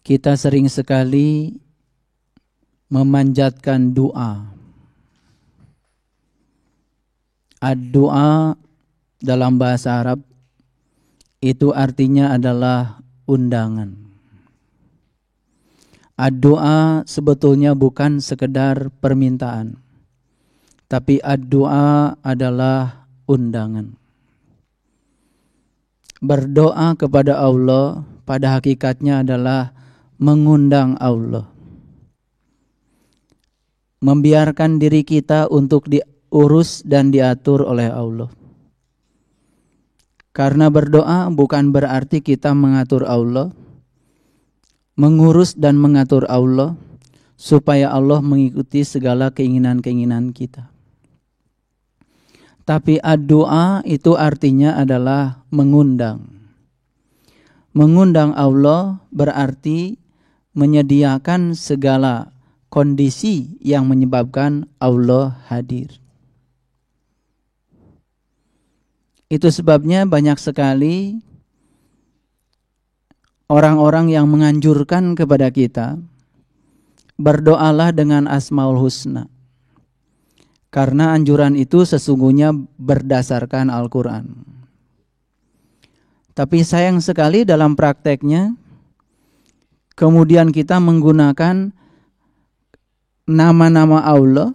kita sering sekali memanjatkan doa. Ad-doa dalam bahasa Arab itu artinya adalah undangan. Ad-doa sebetulnya bukan sekedar permintaan, tapi ad-doa adalah undangan. Berdoa kepada Allah pada hakikatnya adalah mengundang Allah. Membiarkan diri kita untuk diurus dan diatur oleh Allah. Karena berdoa bukan berarti kita mengatur Allah, mengurus dan mengatur Allah, supaya Allah mengikuti segala keinginan-keinginan kita. Tapi ad-doa itu artinya adalah mengundang. Mengundang Allah berarti menyediakan segala kondisi yang menyebabkan Allah hadir. Itu sebabnya banyak sekali orang-orang yang menganjurkan kepada kita, berdoalah dengan Asmaul Husna. Karena anjuran itu sesungguhnya berdasarkan Al-Quran. Tapi sayang sekali dalam prakteknya, kemudian kita menggunakan nama-nama Allah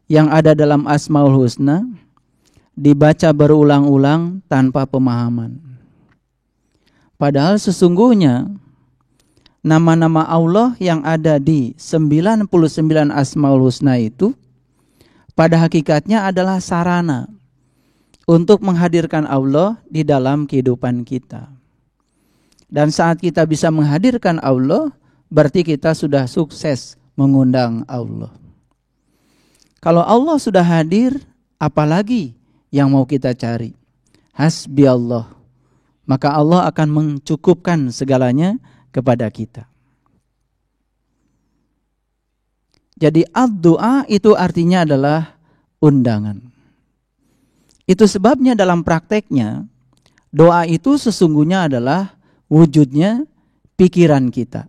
yang ada dalam Asmaul Husna, dibaca berulang-ulang tanpa pemahaman. Padahal sesungguhnya nama-nama Allah yang ada di 99 Asmaul Husna itu pada hakikatnya adalah sarana untuk menghadirkan Allah di dalam kehidupan kita. Dan saat kita bisa menghadirkan Allah, berarti kita sudah sukses mengundang Allah. Kalau Allah sudah hadir, apalagi yang mau kita cari? Hasbi Allah. Maka Allah akan mencukupkan segalanya kepada kita. Jadi ad-doa itu artinya adalah undangan. Itu sebabnya dalam prakteknya, doa itu sesungguhnya adalah wujudnya pikiran kita.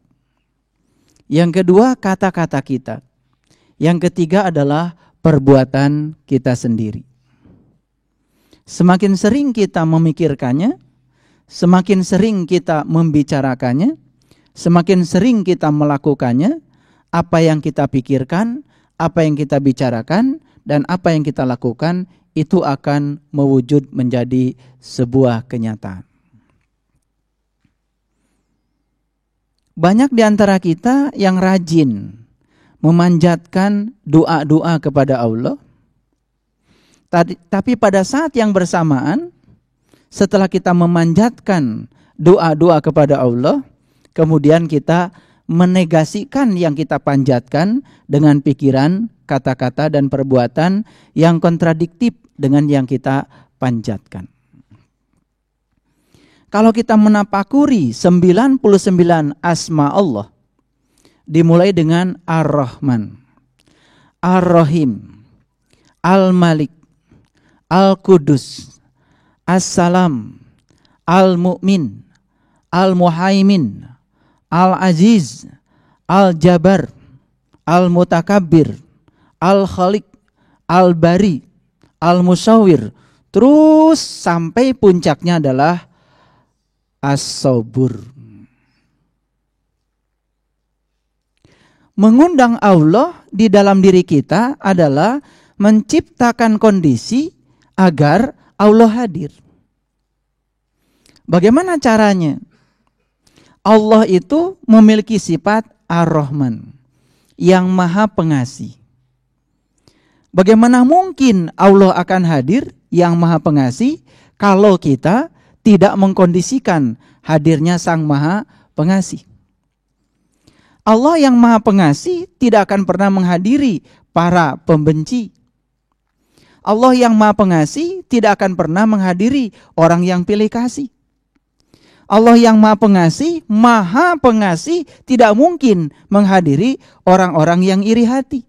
Yang kedua, kata-kata kita. Yang ketiga adalah perbuatan kita sendiri. Semakin sering kita memikirkannya, semakin sering kita membicarakannya, semakin sering kita melakukannya, apa yang kita pikirkan, apa yang kita bicarakan, dan apa yang kita lakukan, itu akan mewujud menjadi sebuah kenyataan. Banyak di antara kita yang rajin memanjatkan doa-doa kepada Allah, tapi pada saat yang bersamaan, setelah kita memanjatkan doa-doa kepada Allah, kemudian kita menegasikan yang kita panjatkan dengan pikiran, kata-kata, dan perbuatan yang kontradiktif dengan yang kita panjatkan. Kalau kita menapakuri 99 asma Allah, dimulai dengan Ar-Rahman, Ar-Rahim, Al-Malik, Al-Qudus, As-Salam, Al-Mu'min, Al-Muhaimin, Al-Aziz, Al-Jabar, Al-Mutakabbir, Al-Khaliq, Al-Bari, Al-Musawwir, terus sampai puncaknya adalah As-Sabur. Mengundang Allah di dalam diri kita adalah menciptakan kondisi agar Allah hadir. Bagaimana caranya? Allah itu memiliki sifat Ar-Rahman, yang maha pengasih. Bagaimana mungkin Allah akan hadir yang maha pengasih kalau kita tidak mengkondisikan hadirnya Sang Maha Pengasih? Allah yang maha pengasih tidak akan pernah menghadiri para pembenci. Allah yang maha pengasih tidak akan pernah menghadiri orang yang pilih kasih. Allah yang maha pengasih tidak mungkin menghadiri orang-orang yang iri hati.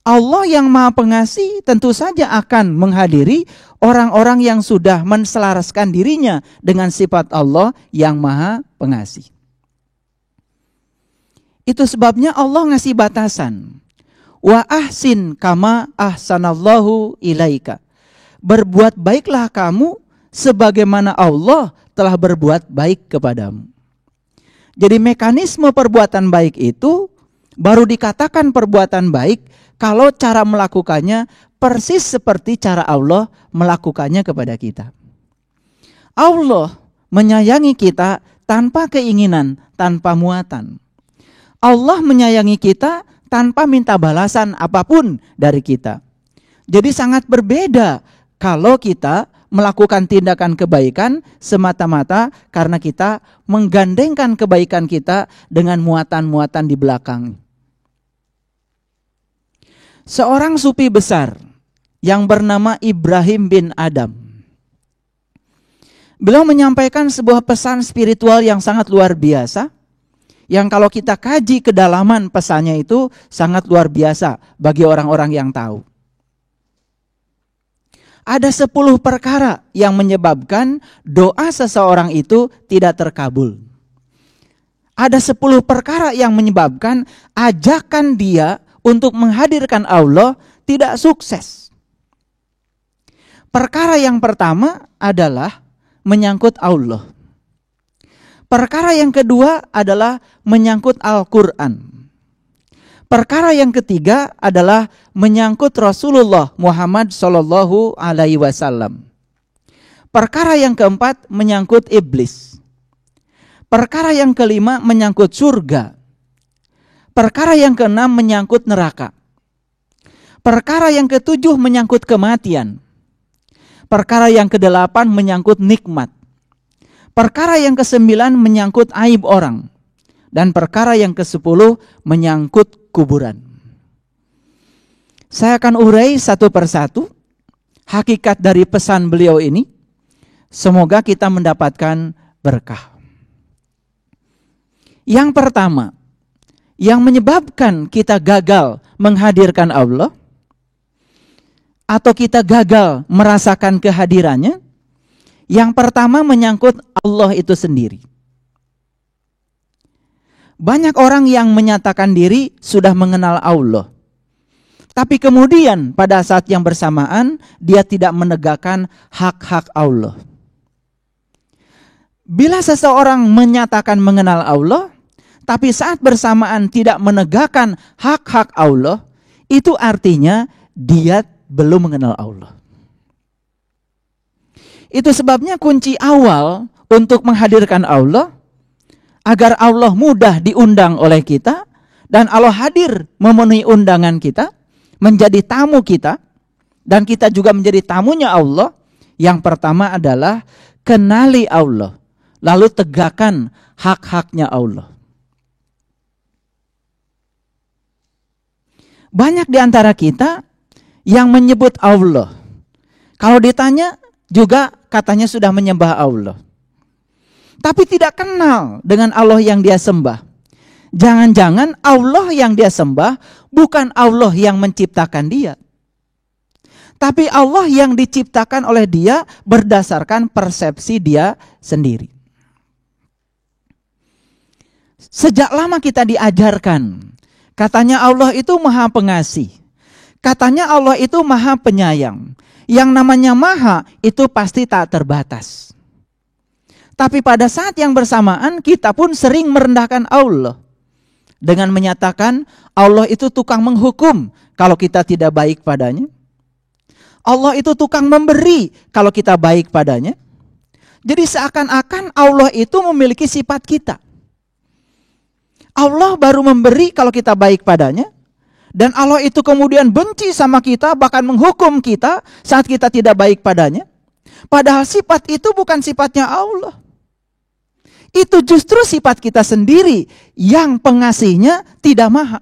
Allah yang Maha Pengasih tentu saja akan menghadiri orang-orang yang sudah menselaraskan dirinya dengan sifat Allah yang Maha Pengasih. Itu sebabnya Allah ngasih batasan. Wa ahsin kama ahsanallahu ilaika. Berbuat baiklah kamu sebagaimana Allah telah berbuat baik kepadamu. Jadi mekanisme perbuatan baik itu baru dikatakan perbuatan baik kalau cara melakukannya persis seperti cara Allah melakukannya kepada kita. Allah menyayangi kita tanpa keinginan, tanpa muatan. Allah menyayangi kita tanpa minta balasan apapun dari kita. Jadi sangat berbeda kalau kita melakukan tindakan kebaikan semata-mata karena kita menggandengkan kebaikan kita dengan muatan-muatan di belakang. Seorang sufi besar yang bernama Ibrahim bin Adam. Beliau menyampaikan sebuah pesan spiritual yang sangat luar biasa, yang kalau kita kaji kedalaman pesannya itu sangat luar biasa bagi orang-orang yang tahu. Ada 10 perkara yang menyebabkan doa seseorang itu tidak terkabul. Ada 10 perkara yang menyebabkan ajakan dia untuk menghadirkan Allah tidak sukses. Perkara yang pertama adalah menyangkut Allah. Perkara yang kedua adalah menyangkut Al-Quran. Perkara yang ketiga adalah menyangkut Rasulullah Muhammad Sallallahu Alaihi Wasallam. Perkara yang keempat menyangkut iblis. Perkara yang kelima menyangkut surga. Perkara yang keenam menyangkut neraka. Perkara yang ketujuh menyangkut kematian. Perkara yang kedelapan menyangkut nikmat. Perkara yang kesembilan menyangkut aib orang. Dan perkara yang ke-10 menyangkut kuburan. Saya akan urai satu persatu hakikat dari pesan beliau ini. Semoga kita mendapatkan berkah. Yang pertama, yang menyebabkan kita gagal menghadirkan Allah atau kita gagal merasakan kehadirannya, yang pertama menyangkut Allah itu sendiri. Banyak orang yang menyatakan diri sudah mengenal Allah, tapi kemudian pada saat yang bersamaan dia tidak menegakkan hak-hak Allah. Bila seseorang menyatakan mengenal Allah, tapi saat bersamaan tidak menegakkan hak-hak Allah, itu artinya dia belum mengenal Allah. Itu sebabnya kunci awal untuk menghadirkan Allah, agar Allah mudah diundang oleh kita, dan Allah hadir memenuhi undangan kita, menjadi tamu kita, dan kita juga menjadi tamunya Allah. Yang pertama adalah kenali Allah, lalu tegakkan hak-haknya Allah. Banyak di antara kita yang menyebut Allah. Kalau ditanya juga katanya sudah menyembah Allah. Tapi tidak kenal dengan Allah yang dia sembah. Jangan-jangan Allah yang dia sembah bukan Allah yang menciptakan dia. Tapi Allah yang diciptakan oleh dia berdasarkan persepsi dia sendiri. Sejak lama kita diajarkan, katanya Allah itu Maha Pengasih. Katanya Allah itu Maha Penyayang. Yang namanya Maha itu pasti tak terbatas. Tapi pada saat yang bersamaan kita pun sering merendahkan Allah dengan menyatakan Allah itu tukang menghukum kalau kita tidak baik padanya. Allah itu tukang memberi kalau kita baik padanya. Jadi seakan-akan Allah itu memiliki sifat kita. Allah baru memberi kalau kita baik padanya. Dan Allah itu kemudian benci sama kita, bahkan menghukum kita saat kita tidak baik padanya. Padahal sifat itu bukan sifatnya Allah. Itu justru sifat kita sendiri yang pengasihnya tidak maha.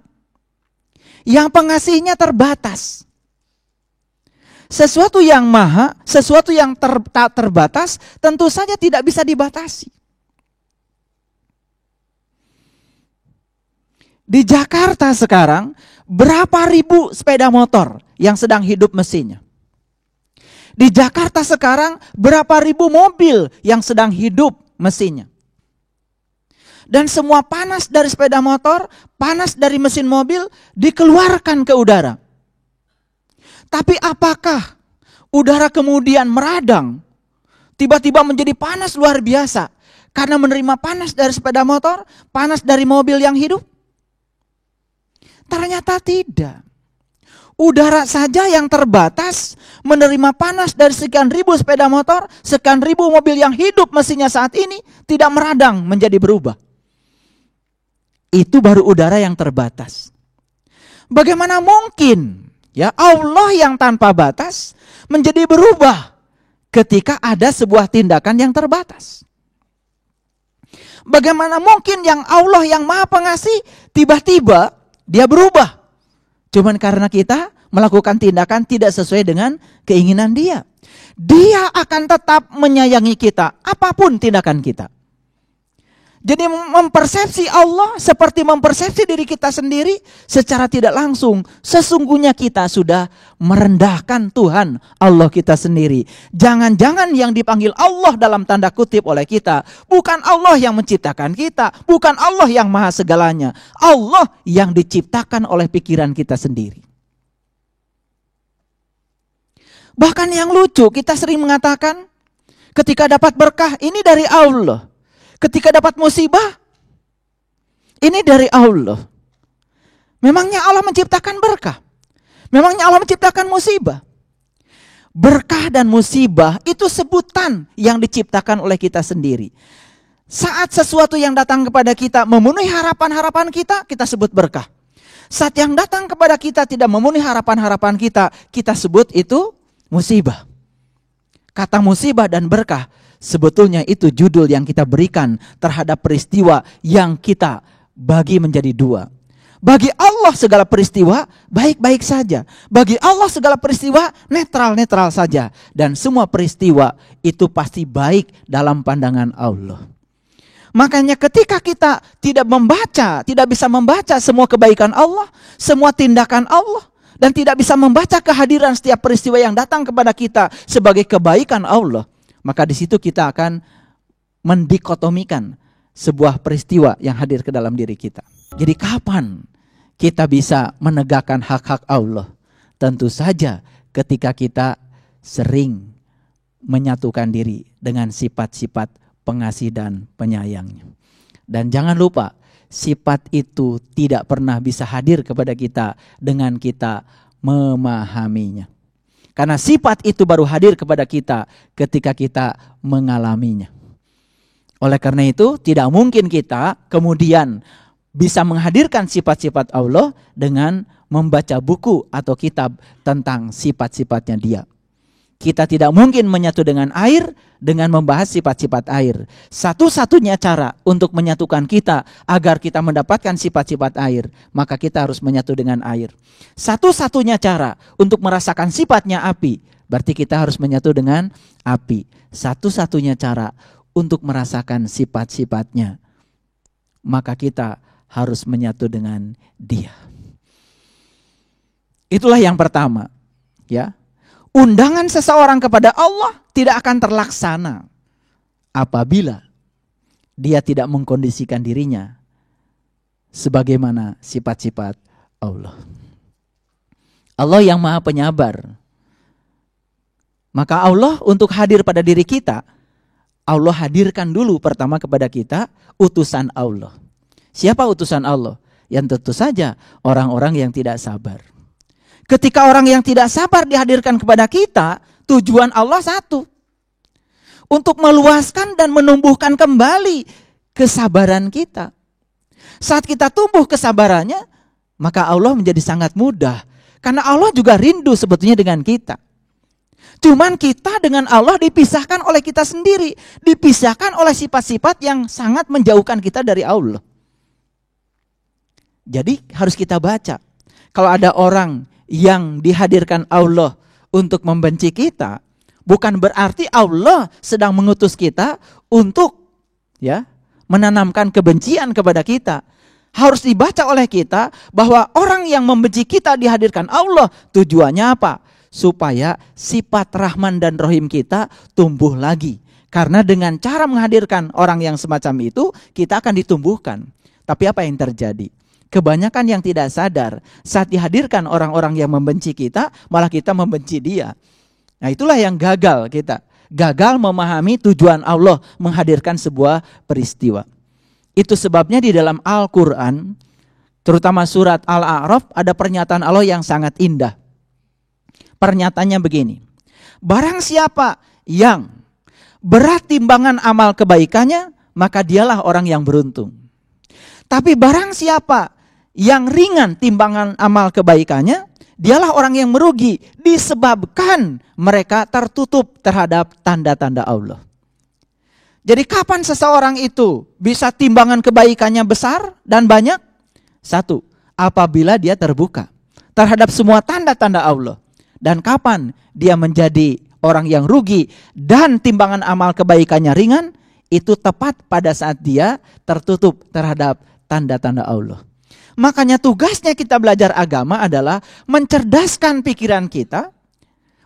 Yang pengasihnya terbatas. Sesuatu yang maha, sesuatu yang tak terbatas, tentu saja tidak bisa dibatasi. Di Jakarta sekarang berapa ribu sepeda motor yang sedang hidup mesinnya? Di Jakarta sekarang berapa ribu mobil yang sedang hidup mesinnya? Dan semua panas dari sepeda motor, panas dari mesin mobil dikeluarkan ke udara. Tapi apakah udara kemudian meradang, tiba-tiba menjadi panas luar biasa karena menerima panas dari sepeda motor, panas dari mobil yang hidup? Ternyata tidak. Udara saja yang terbatas menerima panas dari sekian ribu sepeda motor, sekian ribu mobil yang hidup mesinnya saat ini tidak meradang menjadi berubah. Itu baru udara yang terbatas. Bagaimana mungkin ya Allah yang tanpa batas menjadi berubah ketika ada sebuah tindakan yang terbatas? Bagaimana mungkin yang Allah yang Maha Pengasih tiba-tiba dia berubah? Cuman karena kita melakukan tindakan tidak sesuai dengan keinginan dia. Dia akan tetap menyayangi kita apapun tindakan kita. Jadi mempersepsi Allah seperti mempersepsi diri kita sendiri secara tidak langsung. Sesungguhnya kita sudah merendahkan Tuhan Allah kita sendiri. Jangan-jangan yang dipanggil Allah dalam tanda kutip oleh kita bukan Allah yang menciptakan kita, bukan Allah yang maha segalanya. Allah yang diciptakan oleh pikiran kita sendiri. Bahkan yang lucu, kita sering mengatakan ketika dapat berkah ini dari Allah. Ketika dapat musibah, ini dari Allah. Memangnya Allah menciptakan berkah? Memangnya Allah menciptakan musibah? Berkah dan musibah itu sebutan yang diciptakan oleh kita sendiri. Saat sesuatu yang datang kepada kita memenuhi harapan-harapan kita, kita sebut berkah. Saat yang datang kepada kita tidak memenuhi harapan-harapan kita, kita sebut itu musibah. Kata musibah dan berkah sebetulnya itu judul yang kita berikan terhadap peristiwa yang kita bagi menjadi dua. Bagi Allah segala peristiwa baik-baik saja. Bagi Allah segala peristiwa netral-netral saja. Dan semua peristiwa itu pasti baik dalam pandangan Allah. Makanya ketika kita tidak bisa membaca semua kebaikan Allah, semua tindakan Allah, dan tidak bisa membaca kehadiran setiap peristiwa yang datang kepada kita sebagai kebaikan Allah, maka di situ kita akan mendikotomikan sebuah peristiwa yang hadir ke dalam diri kita. Jadi kapan kita bisa menegakkan hak-hak Allah? Tentu saja ketika kita sering menyatukan diri dengan sifat-sifat pengasih dan penyayangnya. Dan jangan lupa, sifat itu tidak pernah bisa hadir kepada kita dengan kita memahaminya. Karena sifat itu baru hadir kepada kita ketika kita mengalaminya. Oleh karena itu tidak mungkin kita kemudian bisa menghadirkan sifat-sifat Allah dengan membaca buku atau kitab tentang sifat-sifatnya dia. Kita tidak mungkin menyatu dengan air dengan membahas sifat-sifat air. Satu-satunya cara untuk menyatukan kita agar kita mendapatkan sifat-sifat air, maka kita harus menyatu dengan air. Satu-satunya cara untuk merasakan sifatnya api, berarti kita harus menyatu dengan api. Satu-satunya cara untuk merasakan sifat-sifatnya, maka kita harus menyatu dengan dia. Itulah yang pertama, ya. Undangan seseorang kepada Allah tidak akan terlaksana apabila dia tidak mengkondisikan dirinya sebagaimana sifat-sifat Allah. Allah yang Maha Penyabar. Maka Allah untuk hadir pada diri kita, Allah hadirkan dulu pertama kepada kita utusan Allah. Siapa utusan Allah? Yang tentu saja orang-orang yang tidak sabar. Ketika orang yang tidak sabar dihadirkan kepada kita, tujuan Allah satu. Untuk meluaskan dan menumbuhkan kembali kesabaran kita. Saat kita tumbuh kesabarannya, maka Allah menjadi sangat mudah. Karena Allah juga rindu sebetulnya dengan kita. Cuman kita dengan Allah dipisahkan oleh kita sendiri. Dipisahkan oleh sifat-sifat yang sangat menjauhkan kita dari Allah. Jadi harus kita baca. Kalau ada orang yang dihadirkan Allah untuk membenci kita, bukan berarti Allah sedang mengutus kita untuk menanamkan kebencian kepada kita. harus dibaca oleh kita bahwa orang yang membenci kita dihadirkan Allah. Tujuannya apa? Supaya sifat Rahman dan Rahim kita tumbuh lagi. Karena dengan cara menghadirkan orang yang semacam itu, kita akan ditumbuhkan. Tapi apa yang terjadi? Kebanyakan yang tidak sadar, saat dihadirkan orang-orang yang membenci kita, malah kita membenci dia. Nah, itulah yang gagal kita. Gagal memahami tujuan Allah menghadirkan sebuah peristiwa. Itu sebabnya di dalam Al-Quran, terutama surat Al-A'raf, ada pernyataan Allah yang sangat indah. Pernyataannya begini, barang siapa yang berat timbangan amal kebaikannya, maka dialah orang yang beruntung. Tapi barang siapa yang ringan timbangan amal kebaikannya, dialah orang yang merugi, disebabkan mereka tertutup terhadap tanda-tanda Allah. Jadi kapan seseorang itu bisa timbangan kebaikannya besar dan banyak? Satu, apabila dia terbuka terhadap semua tanda-tanda Allah. Dan kapan dia menjadi orang yang rugi dan timbangan amal kebaikannya ringan? Itu tepat pada saat dia tertutup terhadap tanda-tanda Allah. Makanya tugasnya kita belajar agama adalah mencerdaskan pikiran kita.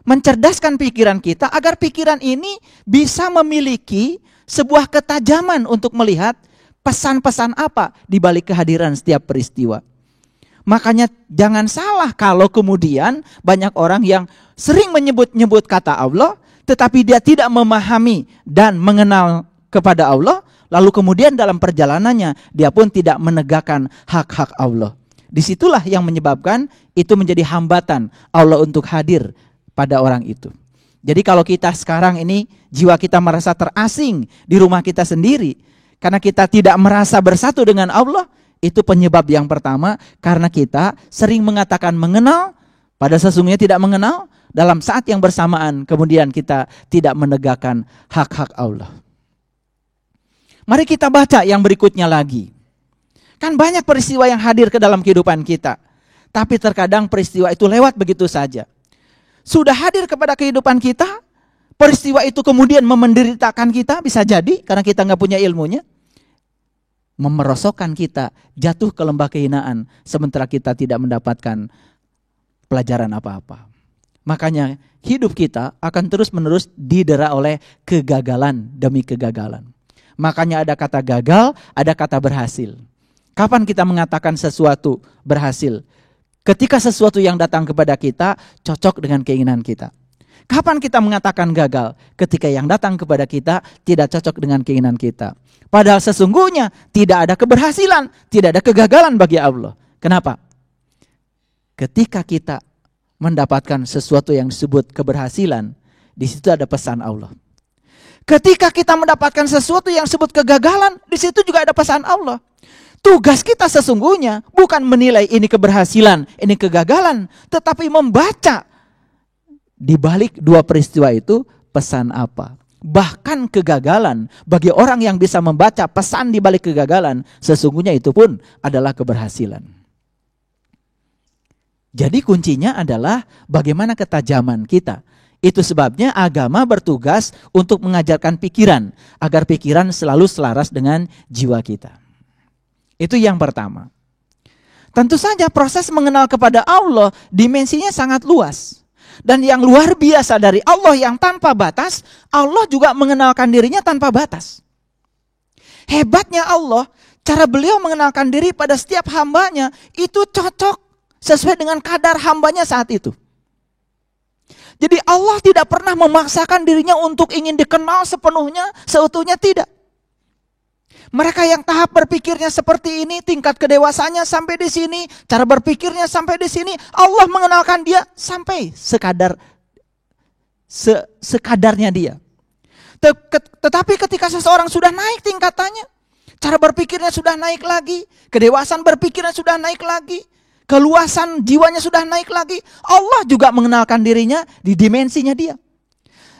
Mencerdaskan pikiran kita agar pikiran ini bisa memiliki sebuah ketajaman untuk melihat pesan-pesan apa di balik kehadiran setiap peristiwa. Makanya jangan salah kalau kemudian banyak orang yang sering menyebut-nyebut kata Allah, tetapi dia tidak memahami dan mengenal kepada Allah, lalu kemudian dalam perjalanannya dia pun tidak menegakkan hak-hak Allah. Disitulah yang menyebabkan itu menjadi hambatan Allah untuk hadir pada orang itu. Jadi kalau kita sekarang ini jiwa kita merasa terasing di rumah kita sendiri, karena kita tidak merasa bersatu dengan Allah, itu penyebab yang pertama karena kita sering mengatakan mengenal, pada sesungguhnya tidak mengenal, dalam saat yang bersamaan kemudian kita tidak menegakkan hak-hak Allah. Mari kita baca yang berikutnya lagi. Kan banyak peristiwa yang hadir ke dalam kehidupan kita, tapi terkadang peristiwa itu lewat begitu saja. Sudah hadir kepada kehidupan kita, peristiwa itu kemudian memenderitakan kita, bisa jadi karena kita nggak punya ilmunya. Memerosokkan kita, jatuh ke lembah kehinaan, sementara kita tidak mendapatkan pelajaran apa-apa. Makanya hidup kita akan terus-menerus didera oleh kegagalan demi kegagalan. Makanya ada kata gagal, ada kata berhasil. Kapan kita mengatakan sesuatu berhasil? Ketika sesuatu yang datang kepada kita cocok dengan keinginan kita. Kapan kita mengatakan gagal? Ketika yang datang kepada kita tidak cocok dengan keinginan kita. Padahal sesungguhnya tidak ada keberhasilan, tidak ada kegagalan bagi Allah. Kenapa? Ketika kita mendapatkan sesuatu yang disebut keberhasilan, di situ ada pesan Allah. Ketika kita mendapatkan sesuatu yang disebut kegagalan, di situ juga ada pesan Allah. Tugas kita sesungguhnya bukan menilai ini keberhasilan, ini kegagalan, tetapi membaca di balik dua peristiwa itu pesan apa. Bahkan kegagalan, bagi orang yang bisa membaca pesan di balik kegagalan, sesungguhnya itu pun adalah keberhasilan. Jadi kuncinya adalah bagaimana ketajaman kita. Itu sebabnya agama bertugas untuk mengajarkan pikiran, agar pikiran selalu selaras dengan jiwa kita. Itu yang pertama. Tentu saja proses mengenal kepada Allah dimensinya sangat luas. Dan yang luar biasa dari Allah yang tanpa batas, Allah juga mengenalkan dirinya tanpa batas. Hebatnya Allah, cara beliau mengenalkan diri pada setiap hambanya, itu cocok sesuai dengan kadar hambanya saat itu. Jadi Allah tidak pernah memaksakan dirinya untuk ingin dikenal sepenuhnya, seutuhnya, tidak. Mereka yang tahap berpikirnya seperti ini, tingkat kedewasannya sampai di sini, cara berpikirnya sampai di sini, Allah mengenalkan dia sampai sekadarnya dia. Tetapi ketika seseorang sudah naik tingkatannya, cara berpikirnya sudah naik lagi, kedewasan berpikirnya sudah naik lagi, keluasan jiwanya sudah naik lagi, Allah juga mengenalkan dirinya di dimensinya dia.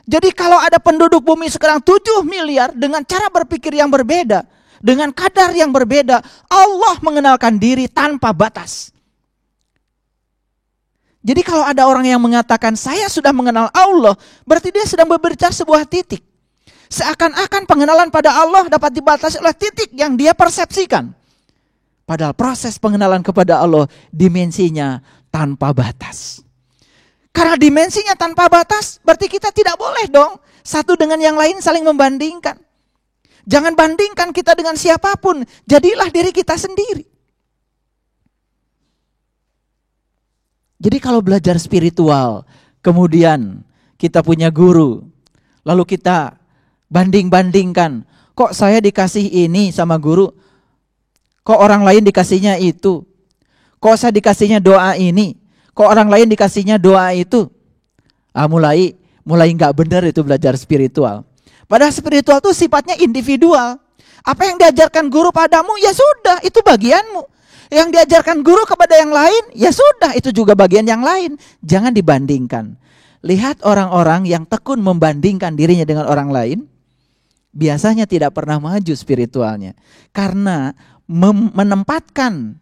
Jadi kalau ada penduduk bumi sekarang 7 miliar dengan cara berpikir yang berbeda, dengan kadar yang berbeda, Allah mengenalkan diri tanpa batas. Jadi kalau ada orang yang mengatakan saya sudah mengenal Allah, berarti dia sedang berbicara sebuah titik. Seakan-akan pengenalan pada Allah dapat dibatasi oleh titik yang dia persepsikan. Padahal proses pengenalan kepada Allah dimensinya tanpa batas. Karena dimensinya tanpa batas, berarti kita tidak boleh dong satu dengan yang lain saling membandingkan. Jangan bandingkan kita dengan siapapun, jadilah diri kita sendiri. Jadi kalau belajar spiritual, kemudian kita punya guru, lalu kita banding-bandingkan, kok saya dikasih ini sama guru, kok orang lain dikasihnya itu, kok saya dikasihnya doa ini, kok orang lain dikasihnya doa itu. Mulai nggak benar itu belajar spiritual. Padahal spiritual itu sifatnya individual. Apa yang diajarkan guru padamu, ya sudah, itu bagianmu. Yang diajarkan guru kepada yang lain, ya sudah, itu juga bagian yang lain. Jangan dibandingkan. Lihat orang-orang yang tekun membandingkan dirinya dengan orang lain, biasanya tidak pernah maju spiritualnya. Karena menempatkan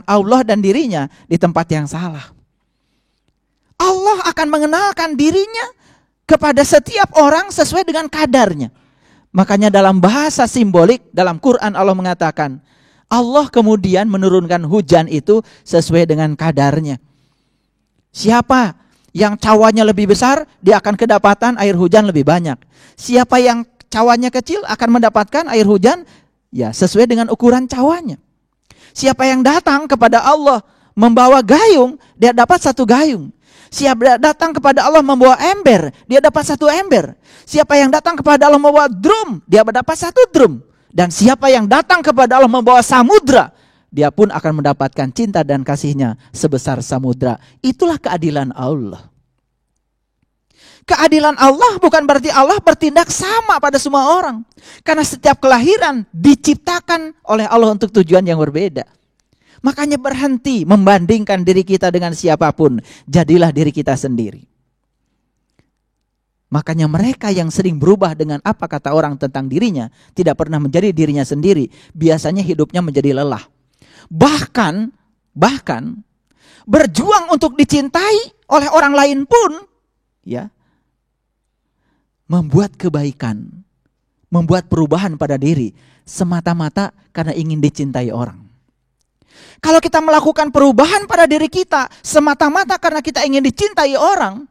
Allah dan dirinya di tempat yang salah. Allah akan mengenalkan dirinya kepada setiap orang sesuai dengan kadarnya. Makanya dalam bahasa simbolik, dalam Quran Allah mengatakan, Allah kemudian menurunkan hujan itu sesuai dengan kadarnya. Siapa yang cawannya lebih besar, dia akan kedapatan air hujan lebih banyak. Siapa yang cawannya kecil akan mendapatkan air hujan ya sesuai dengan ukuran cawannya. Siapa yang datang kepada Allah membawa gayung, dia dapat satu gayung. Siapa datang kepada Allah membawa ember, dia dapat satu ember. Siapa yang datang kepada Allah membawa drum, dia dapat satu drum. Dan siapa yang datang kepada Allah membawa samudra, dia pun akan mendapatkan cinta dan kasihnya sebesar samudra. Itulah keadilan Allah. Keadilan Allah bukan berarti Allah bertindak sama pada semua orang. Karena setiap kelahiran diciptakan oleh Allah untuk tujuan yang berbeda. Makanya berhenti membandingkan diri kita dengan siapapun. Jadilah diri kita sendiri. Makanya mereka yang sering berubah dengan apa kata orang tentang dirinya, tidak pernah menjadi dirinya sendiri. Biasanya hidupnya menjadi lelah. Bahkan berjuang untuk dicintai oleh orang lain pun, ya, membuat kebaikan, membuat perubahan pada diri semata-mata karena ingin dicintai orang. Kalau kita melakukan perubahan pada diri kita semata-mata karena kita ingin dicintai orang,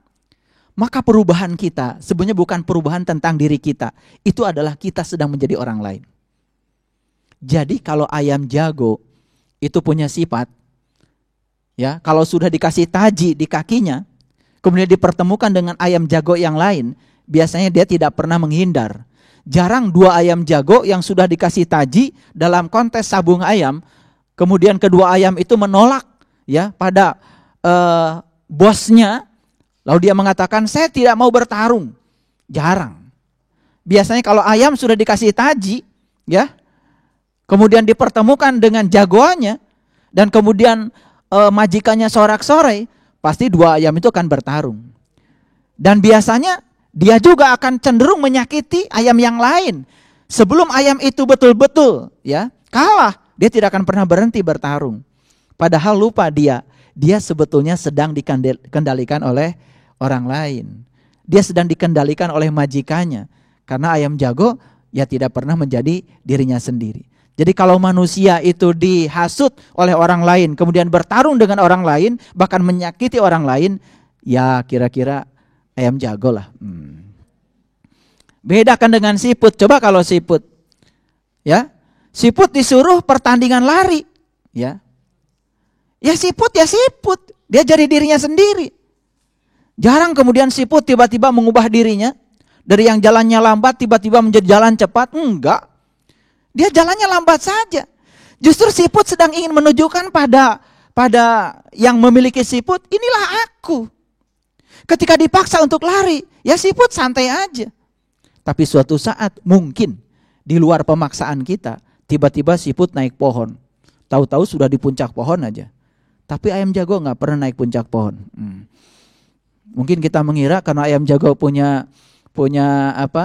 maka perubahan kita sebenarnya bukan perubahan tentang diri kita. Itu adalah kita sedang menjadi orang lain. Jadi kalau ayam jago itu punya sifat, ya, kalau sudah dikasih taji di kakinya, kemudian dipertemukan dengan ayam jago yang lain, biasanya dia tidak pernah menghindar. Jarang dua ayam jago yang sudah dikasih taji dalam kontes sabung ayam, kemudian kedua ayam itu menolak, ya, pada bosnya. Lalu dia mengatakan, saya tidak mau bertarung. Jarang. Biasanya kalau ayam sudah dikasih taji, ya, kemudian dipertemukan dengan jagoannya, dan kemudian majikannya sorak-sorai, pasti dua ayam itu akan bertarung. Dan biasanya dia juga akan cenderung menyakiti ayam yang lain. Sebelum ayam itu betul-betul, ya, kalah, dia tidak akan pernah berhenti bertarung. Padahal lupa dia sebetulnya sedang dikendalikan oleh orang lain. Dia sedang dikendalikan oleh majikannya. Karena ayam jago ya tidak pernah menjadi dirinya sendiri. Jadi kalau manusia itu dihasut oleh orang lain, kemudian bertarung dengan orang lain, bahkan menyakiti orang lain, ya kira-kira ayam jago lah. Bedakan dengan siput. Coba kalau siput, ya, siput disuruh pertandingan lari, ya siput, dia jadi dirinya sendiri. Jarang kemudian siput tiba-tiba mengubah dirinya dari yang jalannya lambat tiba-tiba menjadi jalan cepat. Enggak. Dia jalannya lambat saja. Justru siput sedang ingin menunjukkan pada yang memiliki siput, inilah aku. Ketika dipaksa untuk lari, ya siput santai aja. Tapi suatu saat mungkin di luar pemaksaan kita, tiba-tiba siput naik pohon. Tahu-tahu sudah di puncak pohon aja. Tapi ayam jago nggak pernah naik puncak pohon. Mungkin kita mengira karena ayam jago punya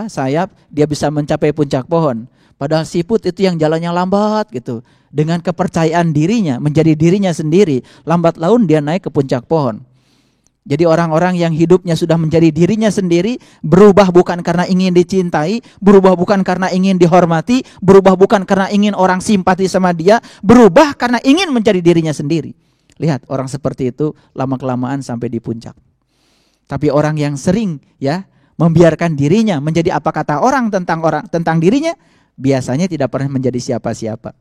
sayap, dia bisa mencapai puncak pohon. Padahal siput itu yang jalannya lambat gitu. Dengan kepercayaan dirinya, menjadi dirinya sendiri, lambat laun dia naik ke puncak pohon. Jadi orang-orang yang hidupnya sudah menjadi dirinya sendiri, berubah bukan karena ingin dicintai, berubah bukan karena ingin dihormati, berubah bukan karena ingin orang simpati sama dia, berubah karena ingin menjadi dirinya sendiri. Lihat, orang seperti itu lama-kelamaan sampai di puncak. Tapi orang yang sering ya membiarkan dirinya menjadi apa kata orang tentang dirinya, biasanya tidak pernah menjadi siapa-siapa.